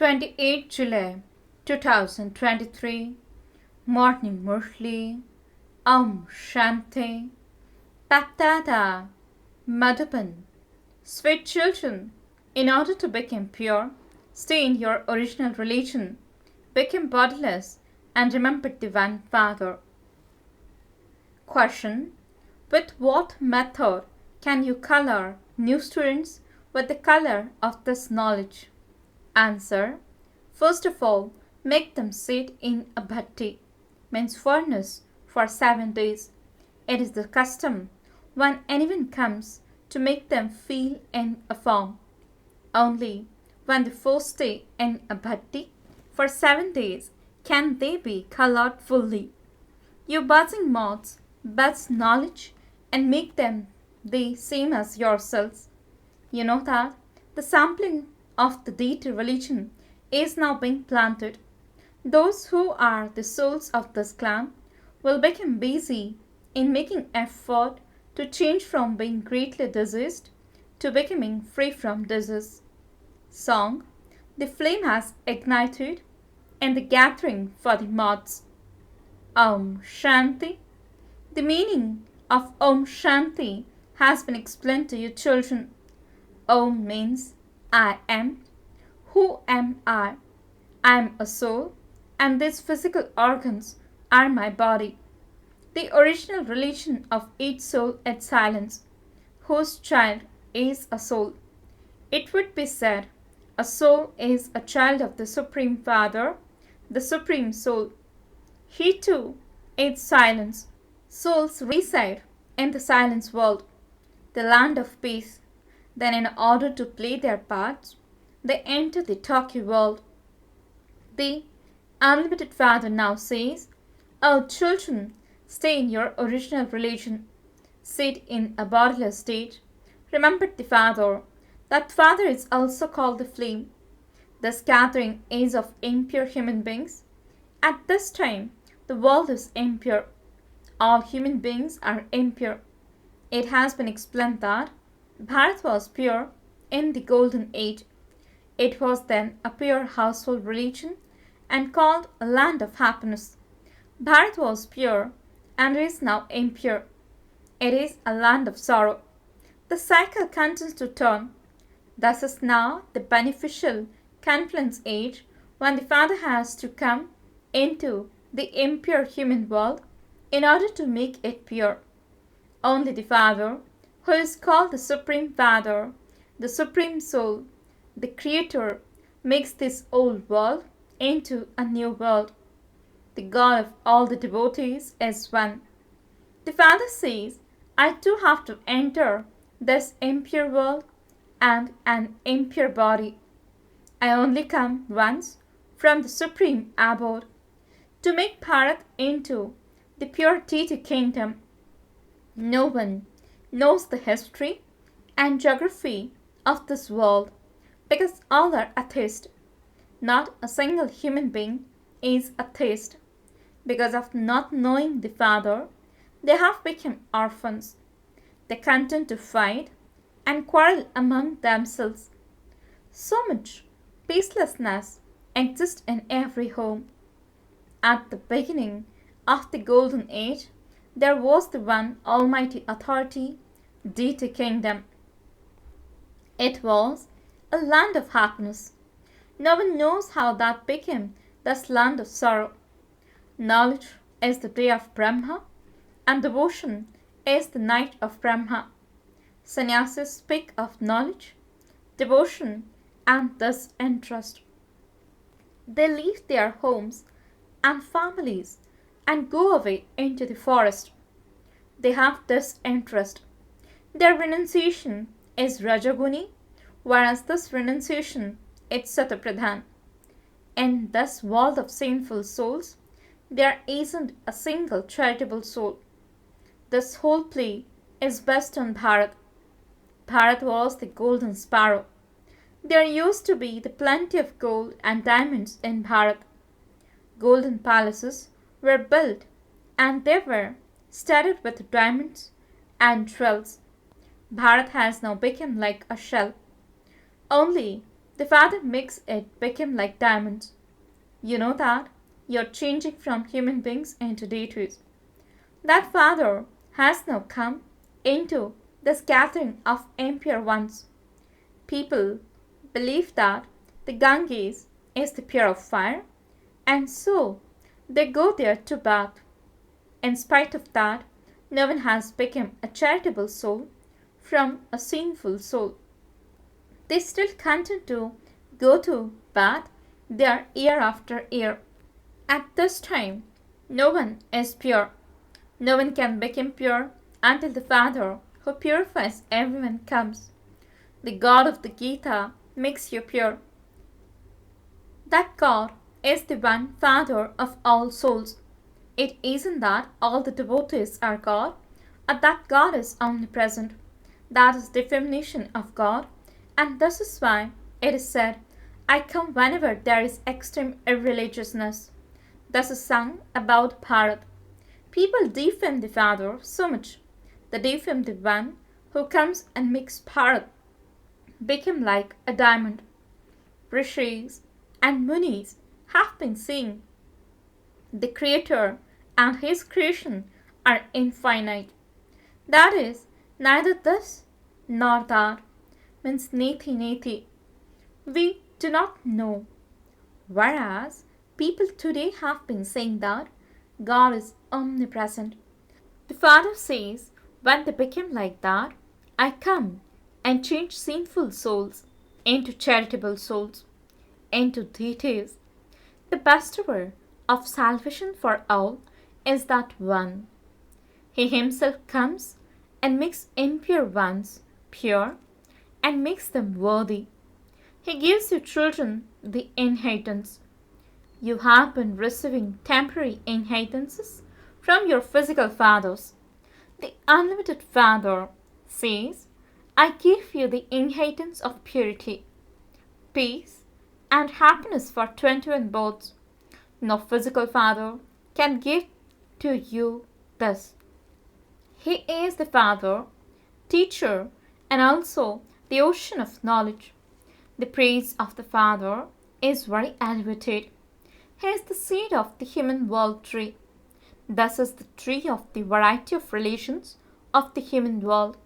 28 July 2023 Morning Murli Om Shanti BapDada Madhuban. Sweet children, in order to become pure, stay in your original religion, become bodiless, and remember Divine Father. Question: with what method can you color new students with the color of this knowledge? Answer: first of all, make them sit in a bhatti, means furnace, for 7 days. It is the custom when anyone comes to make them feel in a form. Only when they first stay in a bhatti for 7 days can they be colored fully. You buzzing moths buzz knowledge and make them the same as yourselves. You know that the sampling of the deity religion is now being planted. Those who are the souls of this clan will become busy in making effort to change from being greatly diseased to becoming free from disease. Song: the flame has ignited in the gathering for the moths. Om Shanti. The meaning of Om Shanti has been explained to you, children. Om means I am. Who am I? I am a soul, and these physical organs are my body. The original religion of each soul is silence, whose child is a soul. It would be said, a soul is a child of the Supreme Father, the Supreme Soul. He too is silence. Souls reside in the silence world, the land of peace. Then, in order to play their parts, they enter the talkie world. The Unlimited Father now says, "Oh children, stay in your original religion. Sit in a bodiless state. Remember the Father. That Father is also called the flame. This gathering is of impure human beings. At this time, the world is impure. All human beings are impure. It has been explained that Bharat was pure in the Golden Age. It was then a pure household religion and called a land of happiness. Bharat was pure and is now impure. It is a land of sorrow. The cycle continues to turn. Thus is now the beneficial confluence age when the Father has to come into the impure human world in order to make it pure. Only the Father, who is called the Supreme Father, the Supreme Soul, the Creator, makes this old world into a new world. The God of all the devotees is one. The Father says, I too have to enter this impure world and an impure body. I only come once from the Supreme Abode to make Bharat into the pure deity kingdom. No one knows the history and geography of this world because all are atheists. Not a single human being is atheist. Because of not knowing the Father, they have become orphans. They continue to fight and quarrel among themselves. So much peacelessness exists in every home. At the beginning of the Golden Age, there was the one almighty authority, deity kingdom. It was a land of happiness. No one knows how that became this land of sorrow. Knowledge is the day of Brahma, and devotion is the night of Bramha. Sannyasis speak of knowledge, devotion, and disinterest. They leave their homes and families and go away into the forest. They have disinterest. Their renunciation is Rajaguni, whereas this renunciation is Satapradhan. In this world of sinful souls, there isn't a single charitable soul. This whole play is based on Bharat. Bharat was the golden sparrow. There used to be the plenty of gold and diamonds in Bharat. Golden palaces were built and they were studded with diamonds and jewels. Bharat has now become like a shell. Only The Father makes it become like diamonds. You know that you're changing from human beings into deities. That Father has now come into the scattering of impure ones. People believe that the Ganges is the pure of fire, and so they go there to bath. In spite of that, no one has become a charitable soul from a sinful soul. They still continue to go to bath there year after year. At this time, no one is pure. No one can become pure until the Father who purifies everyone comes. The God of the Gita makes you pure. That God is the one Father of all souls. It isn't that all the devotees are God, or that God is omnipresent. That is definition of God, and this is why it is said, I come whenever there is extreme irreligiousness. This is sung about Bharat. People defame the Father so much. They defame the one who comes and makes Bharat become like a diamond. Rishis and Munis have been saying the Creator and His creation are infinite. That is, neither this nor that, means neti neti. We do not know. Whereas people today have been saying that God is omnipresent. The Father says, when they become like that, I come and change sinful souls into charitable souls, into deities. The bestower of salvation for all is that one. He himself comes and makes impure ones pure and makes them worthy. He gives you children the inheritance. You have been receiving temporary inheritances from your physical fathers. The unlimited Father says, I give you the inheritance of purity, peace, and happiness for 21 births. No physical father can give to you this. He is the Father, teacher, and also the ocean of knowledge. The praise of the Father is very elevated. He is the seed of the human world tree. This is the tree of the variety of relations of the human world.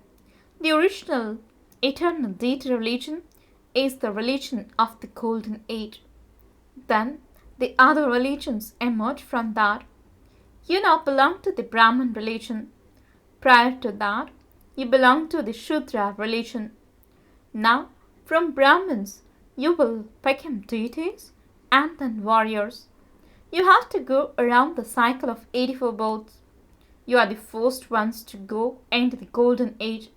The original, eternal deity religion is the religion of the golden age. Then the other religions emerge from that. You now belong to the Brahmin religion. Prior to that, you belong to the Shudra religion. Now, from Brahmins, you will become deities and then warriors. You have to go around the cycle of 84 births. You are the first ones to go into the golden age.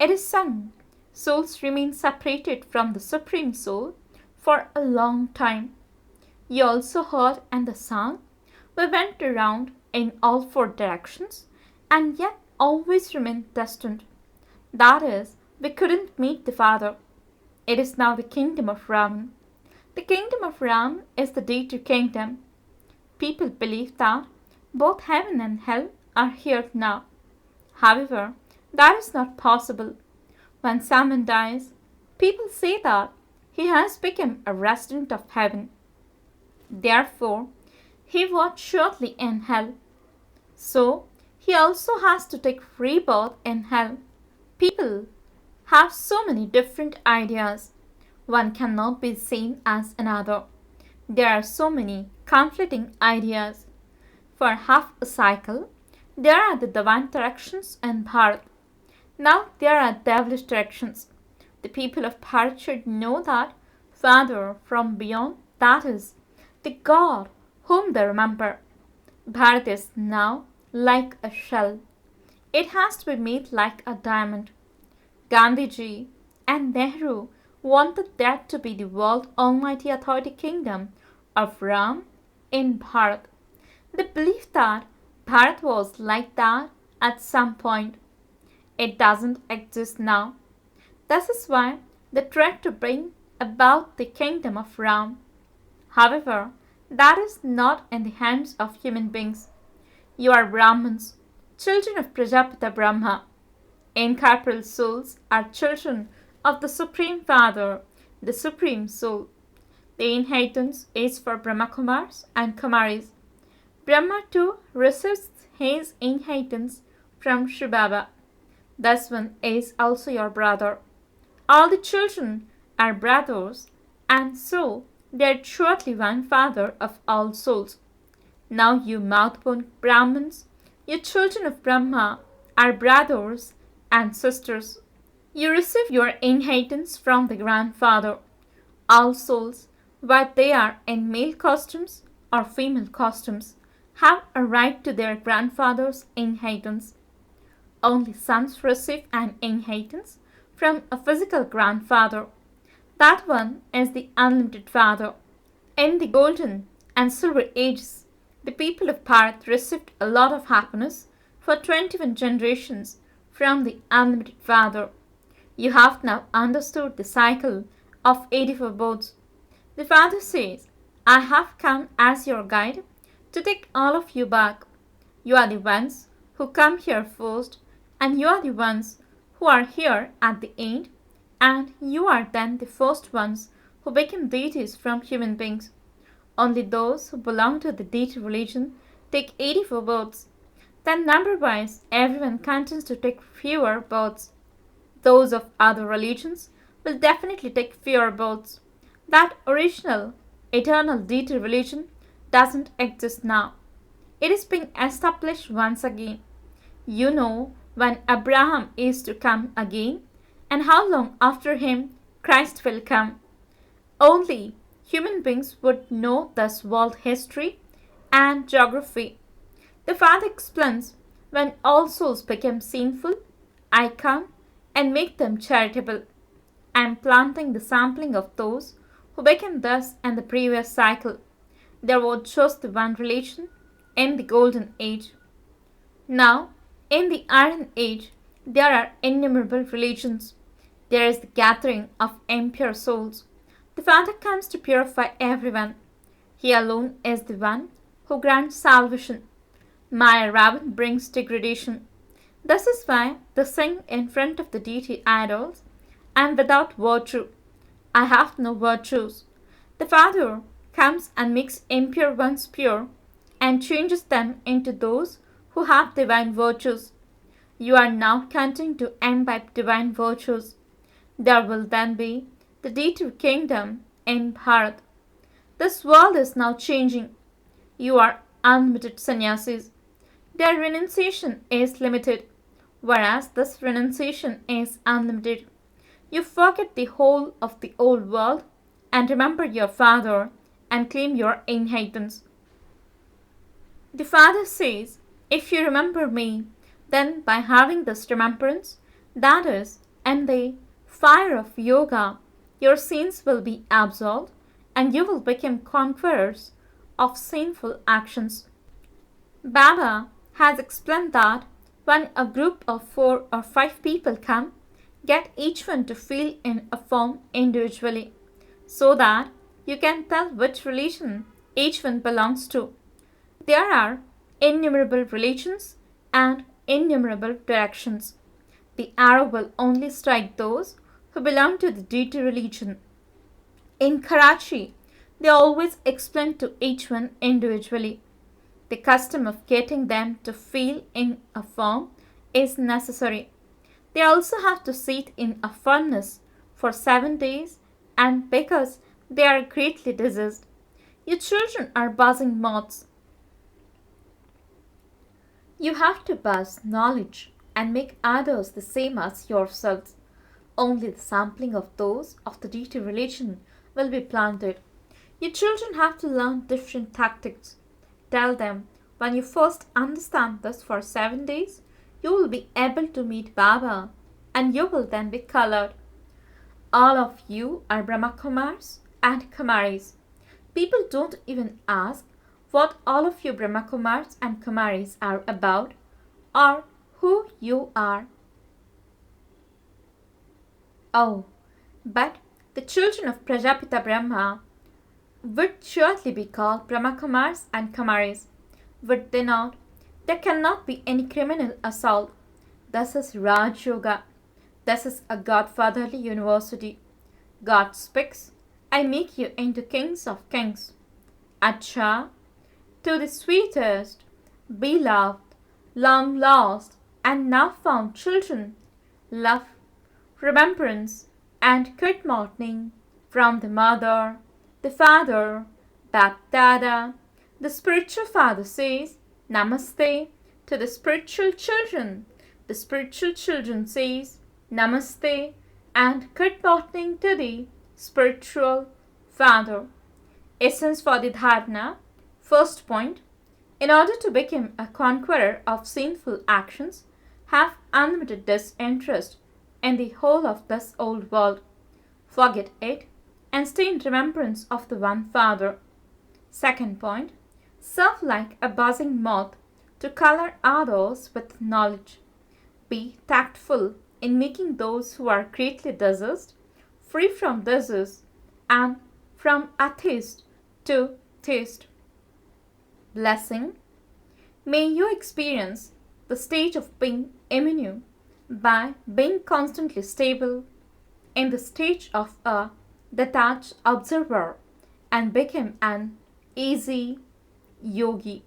It is sung, souls remain separated from the Supreme Soul for a long time. You also heard in the song, we went around in all four directions and yet always remained distant. That is, we couldn't meet the Father. It is now the kingdom of Ram. The kingdom of Ram is the deity kingdom. People believe that both heaven and hell are here now. However, that is not possible. When someone dies, people say that he has become a resident of heaven. Therefore, he was surely in hell. So, he also has to take rebirth in hell. People have so many different ideas. One cannot be the same as another. There are so many conflicting ideas. For half a cycle, there are the divine directions in Bharat. Now there are devilish directions. The people of Bharat should know that Father from beyond, that is, the God whom they remember. Bharat is now like a shell. It has to be made like a diamond. Gandhiji and Nehru wanted that to be the world almighty authority kingdom of Ram in Bharat. They believed that Bharat was like that at some point. It doesn't exist now. This is why they tried to bring about the kingdom of Ram. However, that is not in the hands of human beings. You are Brahmins, children of Prajapata Brahma. Incorporeal souls are children of the Supreme Father, the Supreme Soul. The inheritance is for Brahma Kumaris and Kumaris. Brahma too receives his inheritance from shivbaba. This one is also your brother. All the children are brothers, and so they are truly one Father of all souls. Now you mouth-born Brahmins, you children of Brahma, are brothers and sisters. You receive your inheritance from the grandfather. All souls, whether they are in male costumes or female costumes, have a right to their grandfather's inheritance. Only sons receive an inheritance from a physical grandfather. That one is the unlimited Father. In the golden and silver ages, the people of Bharat received a lot of happiness for 21 generations from the unlimited Father. You have now understood the cycle of 84 births. The Father says, I have come as your guide to take all of you back. You are the ones who come here first, and you are the ones who are here at the end, and you are then the first ones who become deities from human beings. Only those who belong to the deity religion take 84 births. Then number-wise, everyone continues to take fewer births. Those of other religions will definitely take fewer births. That original, eternal deity religion doesn't exist now. It is being established once again. You know when Abraham is to come again, and how long after him Christ will come. Only human beings would know this world history and geography. The Father explains, when all souls become sinful, I come and make them charitable. I am planting the sampling of those who became thus in the previous cycle. There was just the one religion in the golden age. Now, in the iron age, there are innumerable religions. There is the gathering of impure souls. The Father comes to purify everyone. He alone is the one who grants salvation. Maya Ravan brings degradation. This is why they sing in front of the deity idols, I am without virtue. I have no virtues. The Father comes and makes impure ones pure and changes them into those who have divine virtues. You are now continuing to imbibe divine virtues. There will then be the deity kingdom in Bharat. This world is now changing. You are unlimited sannyasis. Their renunciation is limited, whereas this renunciation is unlimited. You forget the whole of the old world and remember your Father and claim your inheritance. The Father says, if you remember me, then by having this remembrance, that is, in the fire of yoga, your sins will be absolved and you will become conquerors of sinful actions. Baba has explained that when a group of 4 or 5 people come, get each one to feel in a form individually, so that you can tell which religion each one belongs to. There are innumerable religions and innumerable directions. The arrow will only strike those who belong to the deity religion. In Karachi, they always explain to each one individually. The custom of getting them to feel in a form is necessary. They also have to sit in a furnace for 7 days, and because they are greatly diseased. Your children are buzzing moths. You have to buzz knowledge and make others the same as yourselves. Only the sampling of those of the deity religion will be planted. Your children have to learn different tactics. Tell them, when you first understand this for 7 days, you will be able to meet Baba, and you will then be colored. All of you are Brahma Kumaris and Kumaris. People don't even ask what all of you Brahma Kumaris and Kumaris are about, or who you are. Oh, but the children of Prajapita Brahma would surely be called Brahma Kumaris and Kumaris, would they not? There cannot be any criminal assault. This is Raj Yoga. This is a godfatherly university. God speaks, I make you into kings of kings. Acha, to the sweetest, beloved, long lost, and now found children, love, remembrance, and good morning from the mother, the father, BapDada. The spiritual father says, Namaste to the spiritual children. The spiritual children says, Namaste and good morning to the spiritual father. Essence for the dharana. First point, in order to become a conqueror of sinful actions, have unlimited disinterest in the whole of this old world. Forget it and stay in remembrance of the one Father. Second point, serve like a buzzing moth to color others with knowledge. Be tactful in making those who are greatly diseased free from disease and from atheist to theist. Blessing. May you experience the stage of being immune by being constantly stable in the stage of a detached observer and become an easy yogi.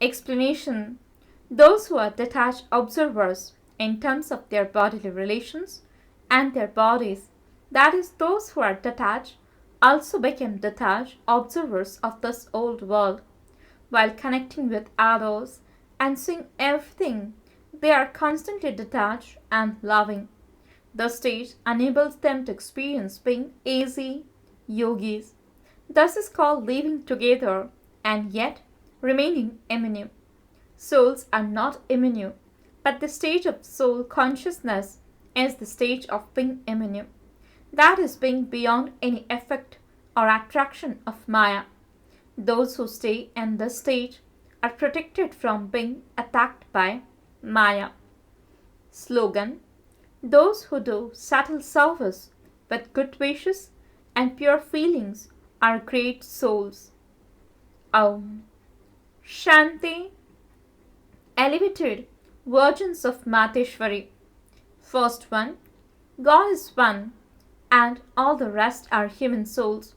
Explanation. Those who are detached observers in terms of their bodily relations and their bodies, that is, those who are detached, also become detached observers of this old world. While connecting with others and seeing everything, they are constantly detached and loving. The stage enables them to experience being easy yogis. This is called living together and yet remaining immune. Souls are not immune, but the stage of soul consciousness is the stage of being immune. That is being beyond any effect or attraction of Maya. Those who stay in this stage are protected from being attacked by Maya. Slogan. Those who do subtle service with good wishes and pure feelings are great souls. Om Shanti. Elevated Virgins of Mateshwari. First one, God is one and all the rest are human souls.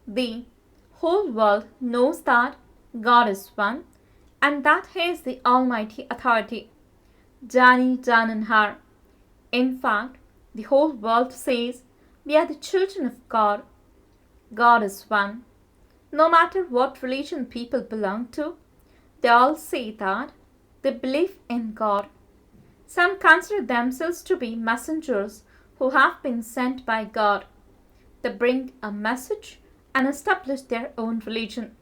The whole world knows that God is one and that He is the Almighty Authority. Jani Jananhar. In fact, the whole world says we are the children of God. God is one. No matter what religion people belong to, they all say that they believe in God. Some consider themselves to be messengers who have been sent by God. They bring a message and establish their own religion.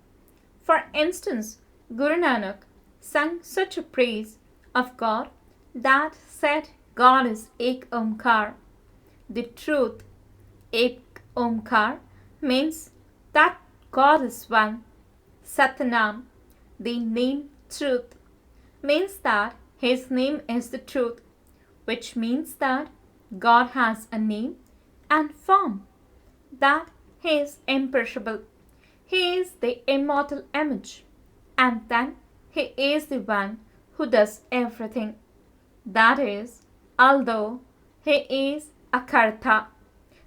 For instance, Guru Nanak sang such a praise of God that said God is Ek Omkar. The truth, Ek Omkar, means that God is one. Satnam, the name truth, means that His name is the truth, which means that God has a name and form, that He is imperishable. He is the immortal image, and then He is the one who does everything. That is, although He is Akarta,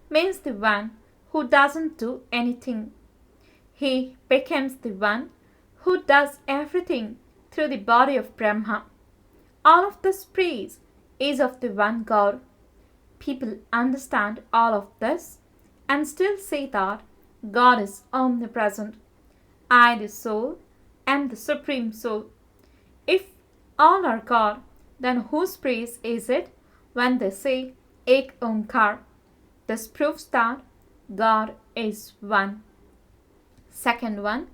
means the one who doesn't do anything, He becomes the one who does everything through the body of Brahma. All of this praise is of the one God. People understand all of this and still say that God is omnipresent. I, the soul, am the supreme soul. If all are God, then whose praise is it when they say Ek Omkar? This proves that God is one. Second one,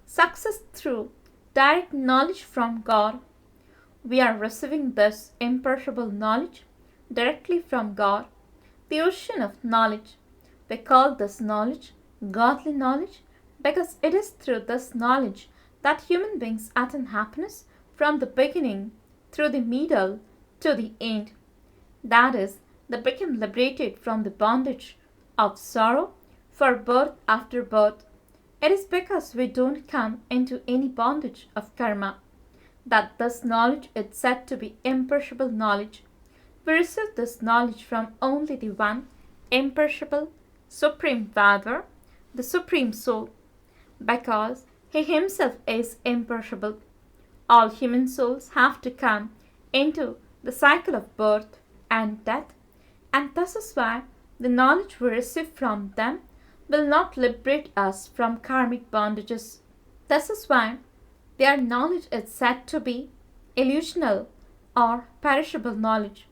success through direct knowledge from God. We are receiving this imperishable knowledge directly from God, the ocean of knowledge. We call this knowledge godly knowledge because it is through this knowledge that human beings attain happiness from the beginning through the middle to the end. That is, they become liberated from the bondage of sorrow for birth after birth. It is because we don't come into any bondage of karma that this knowledge is said to be imperishable knowledge. We receive this knowledge from only the one imperishable Supreme Father, the Supreme Soul, because He Himself is imperishable. All human souls have to come into the cycle of birth and death, and this is why the knowledge we receive from them will not liberate us from karmic bondages. This is why their knowledge is said to be illusional or perishable knowledge.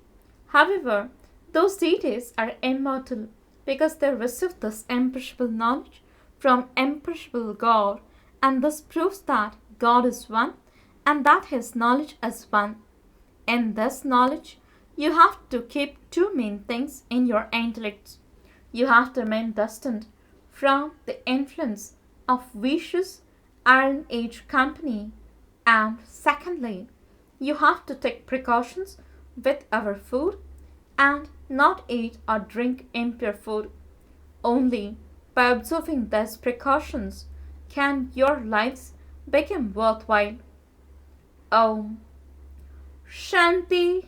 However, those deities are immortal because they receive this imperishable knowledge from imperishable God, and this proves that God is one and that His knowledge is one. In this knowledge, you have to keep two main things in your intellect. You have to remain distant from the influence of vicious Iron Age company, and secondly, you have to take precautions with our food and not eat or drink impure food. Only by observing these precautions can your lives become worthwhile. Om Shanti